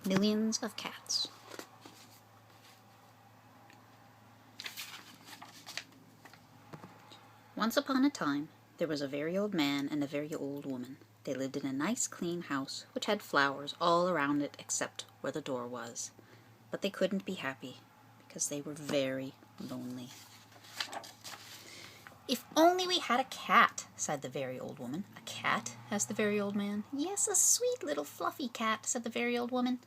Millions of cats. Once upon a time, there was a very old man and a very old woman. They lived in a nice clean house, which had flowers all around it except where the door was. But they couldn't be happy, because they were very lonely. "If only we had a cat," sighed the very old woman. "A cat?" asked the very old man. "Yes, a sweet little fluffy cat," said the very old woman.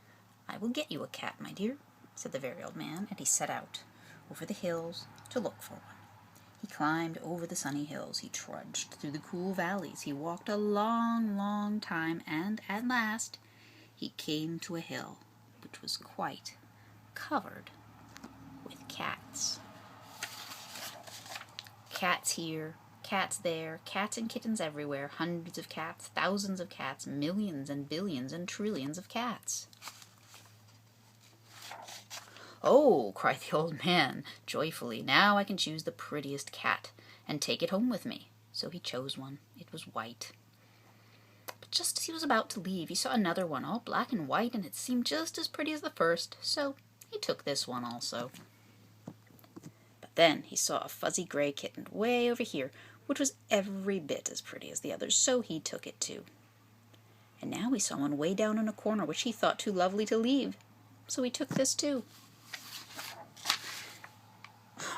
"I will get you a cat, my dear," said the very old man, and he set out over the hills to look for one. He climbed over the sunny hills, he trudged through the cool valleys, he walked a long, long time, and at last he came to a hill which was quite covered with cats. Cats here, cats there, cats and kittens everywhere, hundreds of cats, thousands of cats, millions and billions and trillions of cats. "Oh," cried the old man joyfully, "now I can choose the prettiest cat and take it home with me." So he chose one. It was white. But just as he was about to leave, he saw another one, all black and white, and it seemed just as pretty as the first, so he took this one also. But then he saw a fuzzy gray kitten way over here, which was every bit as pretty as the others, so he took it too. And now he saw one way down in a corner, which he thought too lovely to leave, so he took this too.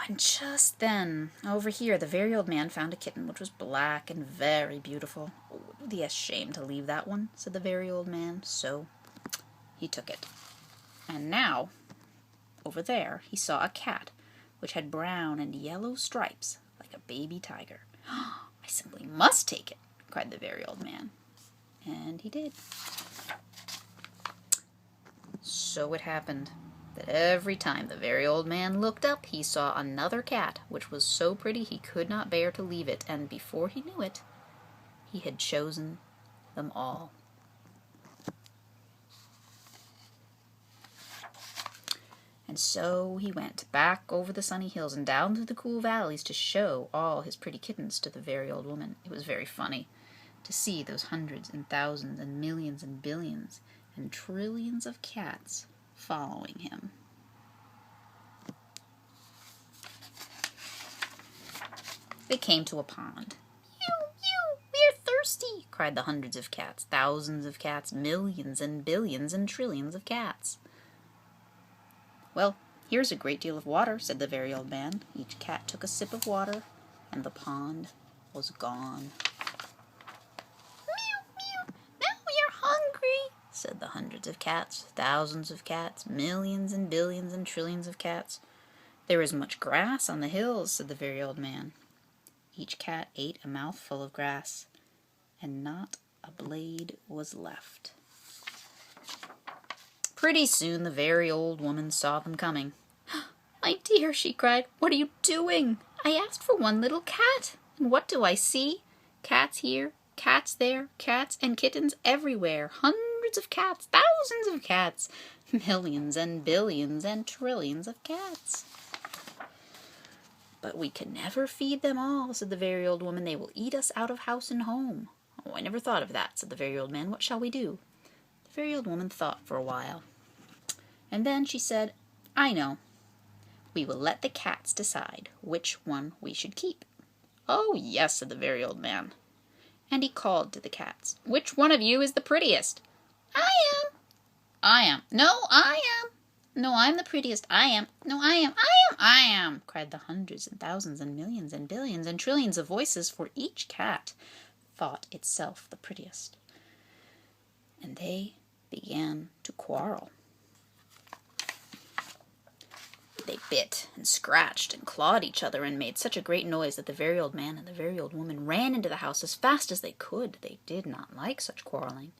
And just then, over here, the very old man found a kitten which was black and very beautiful. "Oh, it would be a shame to leave that one," said the very old man, so he took it. And now, over there, he saw a cat which had brown and yellow stripes like a baby tiger. "I simply must take it," cried the very old man. And he did. So it happened that every time the very old man looked up, he saw another cat, which was so pretty he could not bear to leave it, and before he knew it, he had chosen them all. And so he went back over the sunny hills and down through the cool valleys to show all his pretty kittens to the very old woman. It was very funny to see those hundreds and thousands and millions and billions and trillions of cats following him. They came to a pond. "Mew, mew, we're thirsty," cried the hundreds of cats, thousands of cats, millions and billions and trillions of cats. "Well, here's a great deal of water," said the very old man. Each cat took a sip of water, and the pond was gone. "Mew, mew, now we are hungry," said the hundreds of cats, thousands of cats, millions and billions and trillions of cats. "There is much grass on the hills," said the very old man. Each cat ate a mouthful of grass, and not a blade was left. Pretty soon the very old woman saw them coming. "My dear," she cried, "what are you doing? I asked for one little cat, and what do I see? Cats here, cats there, cats and kittens everywhere, hundreds of cats, thousands of cats, millions and billions and trillions of cats." "But we can never feed them all," said the very old woman. "They will eat us out of house and home." "Oh, I never thought of that," said the very old man. "What shall we do?" The very old woman thought for a while, and then she said, "I know. We will let the cats decide which one we should keep." "Oh, yes," said the very old man. And he called to the cats, "Which one of you is the prettiest?" "I am." "I am." "No, I am." "No, I'm the prettiest." "I am." "No, I am." "I am." "I am," cried the hundreds and thousands and millions and billions and trillions of voices, for each cat thought itself the prettiest. And they began to quarrel. They bit and scratched and clawed each other and made such a great noise that the very old man and the very old woman ran into the house as fast as they could. They did not like such quarreling.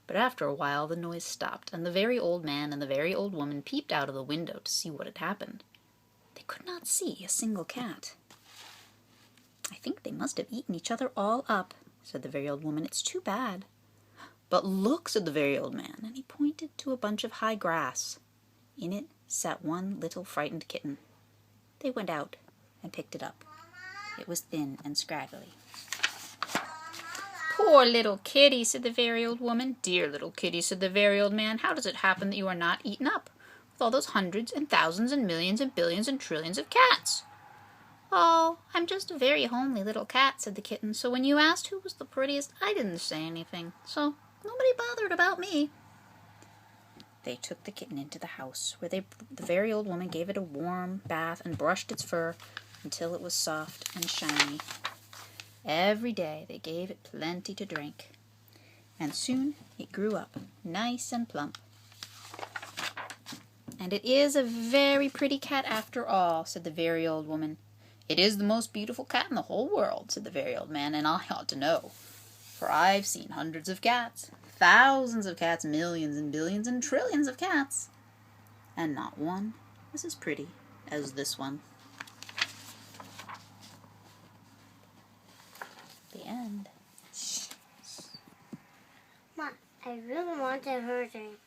But after a while the noise stopped, and the very old man and the very old woman peeped out of the window to see what had happened. They could not see a single cat. "I think they must have eaten each other all up," said the very old woman. "It's too bad." "But look," said the very old man, and he pointed to a bunch of high grass. In it sat one little frightened kitten. They went out and picked it up. It was thin and scraggly. Poor little kitty, said the very old woman. Dear little kitty, said the very old man. How does it happen that you are not eaten up with all those hundreds and thousands and millions and billions and trillions of cats? Oh, I'm just a very homely little cat, said the kitten. So when you asked who was the prettiest, I didn't say anything. So nobody bothered about me. They took the kitten into the house, where the very old woman gave it a warm bath and brushed its fur until it was soft and shiny. Every day they gave it plenty to drink, and soon it grew up nice and plump. And it is a very pretty cat after all, said the very old woman. It is the most beautiful cat in the whole world, said the very old man, and I ought to know, for I've seen hundreds of cats, thousands of cats, millions and billions and trillions of cats, and not one was as pretty as this one. The end. Mom, I really want to hear it.